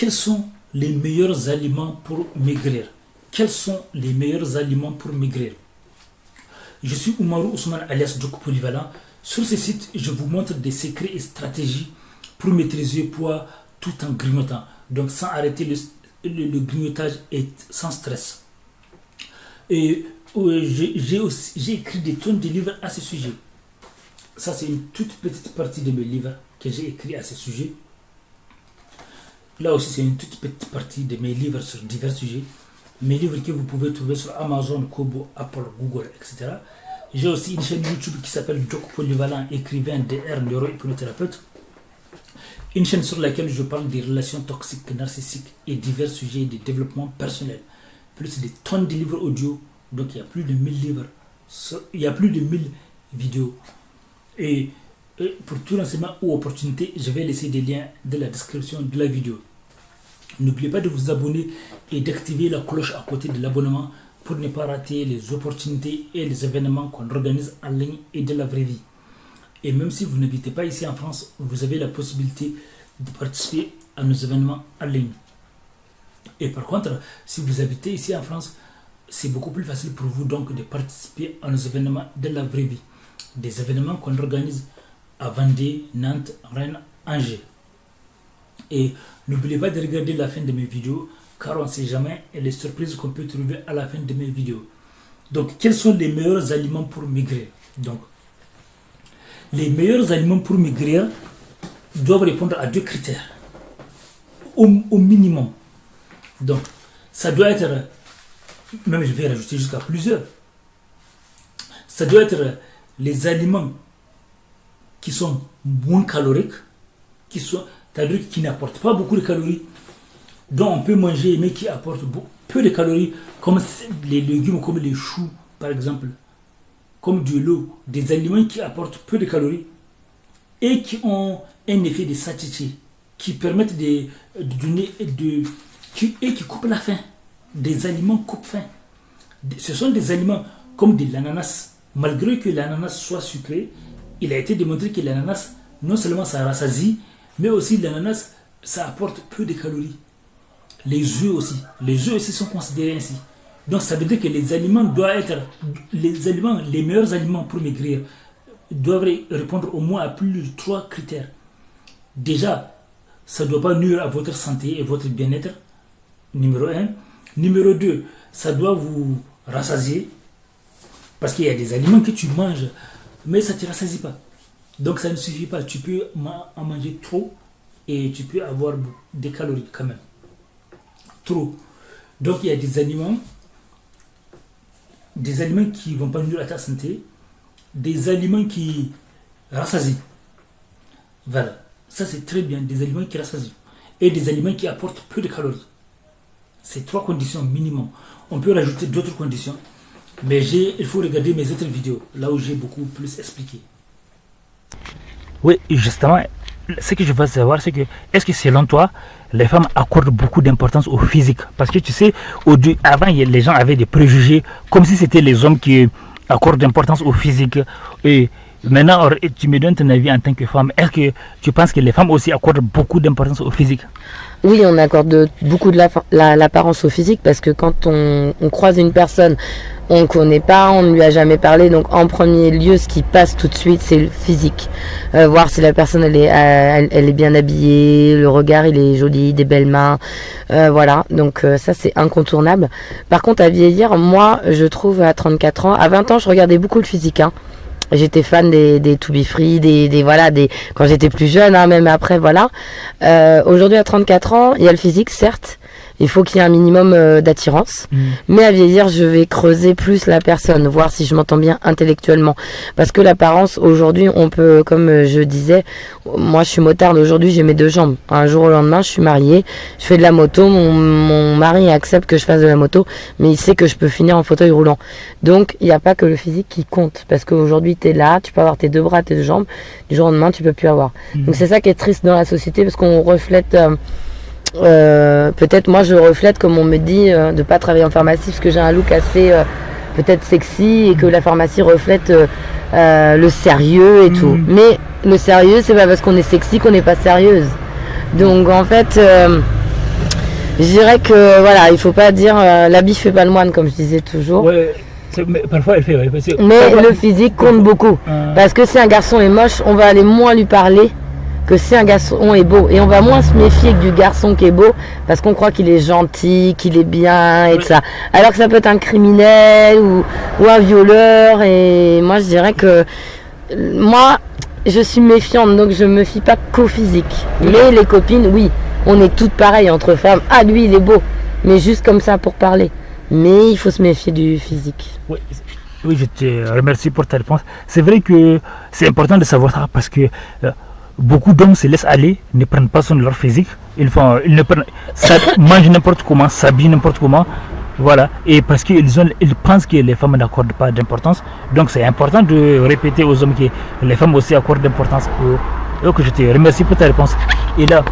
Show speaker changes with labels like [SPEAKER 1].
[SPEAKER 1] quels sont les meilleurs aliments pour maigrir? Quels sont les meilleurs aliments pour maigrir? Je suis Oumarou Ousmane alias Djoko Polyvalent. Sur ce site, je vous montre des secrets et stratégies pour maîtriser le poids tout en grignotant. Donc sans arrêter le grignotage et sans stress. Et j'ai écrit des tonnes de livres à ce sujet. Ça, c'est une toute petite partie de mes livres que j'ai écrit à ce sujet. Là aussi, c'est une toute petite partie de mes livres sur divers sujets. Mes livres que vous pouvez trouver sur Amazon, Kobo, Apple, Google, etc. J'ai aussi une chaîne YouTube qui s'appelle Djoko Polyvalent, écrivain DR, neuro-hypnothérapeute. Une chaîne sur laquelle je parle des relations toxiques, narcissiques et divers sujets de développement personnel. Plus des tonnes de livres audio. Donc il y a plus de 1000 livres. Il y a plus de 1000 vidéos. Et pour tout renseignement ou opportunité, je vais laisser des liens dans la description de la vidéo. N'oubliez pas de vous abonner et d'activer la cloche à côté de l'abonnement pour ne pas rater les opportunités et les événements qu'on organise en ligne et de la vraie vie. Et même si vous n'habitez pas ici en France, vous avez la possibilité de participer à nos événements en ligne. Et par contre, si vous habitez ici en France, c'est beaucoup plus facile pour vous donc de participer à nos événements de la vraie vie. Des événements qu'on organise à Vendée, Nantes, Rennes, Angers. Et n'oubliez pas de regarder la fin de mes vidéos, car on ne sait jamais les surprises qu'on peut trouver à la fin de mes vidéos. Donc, quels sont les meilleurs aliments pour maigrir? Donc, les meilleurs aliments pour maigrir doivent répondre à 2 critères. Au minimum. Donc, ça doit être, même je vais rajouter jusqu'à plusieurs. Ça doit être les aliments qui sont moins caloriques, c'est-à-dire qui n'apportent pas beaucoup de calories, dont on peut manger mais qui apportent peu de calories, comme les légumes, comme les choux par exemple, comme de l'eau, des aliments qui apportent peu de calories et qui ont un effet de satiété, qui permettent de donner et qui coupent la faim. Des aliments coupent faim. Ce sont des aliments comme de l'ananas. Malgré que l'ananas soit sucré, il a été démontré que l'ananas, non seulement ça rassasie, mais aussi l'ananas, ça apporte peu de calories. Les œufs aussi sont considérés ainsi. Donc ça veut dire que les aliments doivent être, les meilleurs aliments pour maigrir doivent répondre au moins à plus de 3 critères. Déjà, ça ne doit pas nuire à votre santé et votre bien-être, numéro 1. Numéro 2, ça doit vous rassasier. Parce qu'il y a des aliments que tu manges, mais ça ne te rassasie pas. Donc ça ne suffit pas. Tu peux en manger trop et tu peux avoir des calories quand même. Trop. Donc il y a des aliments qui ne vont pas nuire à ta santé, des aliments qui rassasient. Voilà. Ça c'est très bien. Des aliments qui rassasient. Et des aliments qui apportent peu de calories. C'est 3 conditions minimum. On peut rajouter d'autres conditions. Mais il faut regarder mes autres vidéos, là où j'ai beaucoup plus expliqué.
[SPEAKER 2] Oui, justement, ce que je veux savoir, c'est que, est-ce que selon toi, les femmes accordent beaucoup d'importance au physique? Parce que tu sais, avant, les gens avaient des préjugés, comme si c'était les hommes qui accordent d'importance au physique. Et maintenant, tu me donnes ton avis en tant que femme. Est-ce que tu penses que les femmes aussi accordent beaucoup d'importance au physique?
[SPEAKER 3] Oui, on accorde beaucoup de l'apparence au physique parce que quand on croise une personne, on ne connaît pas, on ne lui a jamais parlé. Donc en premier lieu, ce qui passe tout de suite, c'est le physique. Voir si la personne elle est bien habillée, le regard il est joli, des belles mains. Voilà, donc ça c'est incontournable. Par contre, à vieillir, moi je trouve à 34 ans, à 20 ans je regardais beaucoup le physique. J'étais fan des To Be Free, quand j'étais plus jeune, même après, voilà. Aujourd'hui, à 34 ans, il y a le physique, certes. Il faut qu'il y ait un minimum d'attirance. Mais à vieillir, je vais creuser plus la personne, voir si je m'entends bien intellectuellement. Parce que l'apparence, aujourd'hui, on peut, comme je disais, moi je suis motarde, aujourd'hui j'ai mes 2 jambes. Un jour au lendemain, je suis mariée, je fais de la moto, mon mari accepte que je fasse de la moto, mais il sait que je peux finir en fauteuil roulant. Donc, il n'y a pas que le physique qui compte. Parce qu'aujourd'hui, tu es là, tu peux avoir tes 2 bras, tes 2 jambes, du jour au lendemain, tu peux plus avoir. Donc c'est ça qui est triste dans la société, parce qu'on reflète... peut-être moi je reflète comme on me dit de pas travailler en pharmacie parce que j'ai un look assez peut-être sexy et que la pharmacie reflète le sérieux et tout. Mais le sérieux, c'est pas parce qu'on est sexy qu'on n'est pas sérieuse. Donc en fait Je dirais que voilà, il faut pas dire l'habit fait pas le moine, comme je disais toujours.
[SPEAKER 2] Ouais, mais parfois elle fait. Ouais,
[SPEAKER 3] Mais le physique compte beaucoup. Parce que si un garçon est moche, on va aller moins lui parler que si un garçon est beau. Et on va moins se méfier du garçon qui est beau parce qu'on croit qu'il est gentil, qu'il est bien et tout ça. Alors que ça peut être un criminel ou un violeur. Et moi, je dirais que moi, je suis méfiante, donc je me fie pas qu'au physique. Mais les copines, oui, on est toutes pareilles entre femmes. Ah, lui, il est beau. Mais juste comme ça pour parler. Mais il faut se méfier du physique.
[SPEAKER 2] Oui, je te remercie pour ta réponse. C'est vrai que c'est important de savoir ça parce que beaucoup d'hommes se laissent aller, ne prennent pas soin de leur physique. Ils mangent n'importe comment, s'habillent n'importe comment. Voilà. Et parce qu'ils pensent que les femmes n'accordent pas d'importance. Donc c'est important de répéter aux hommes que les femmes aussi accordent d'importance. Donc je te remercie pour ta réponse. Et là,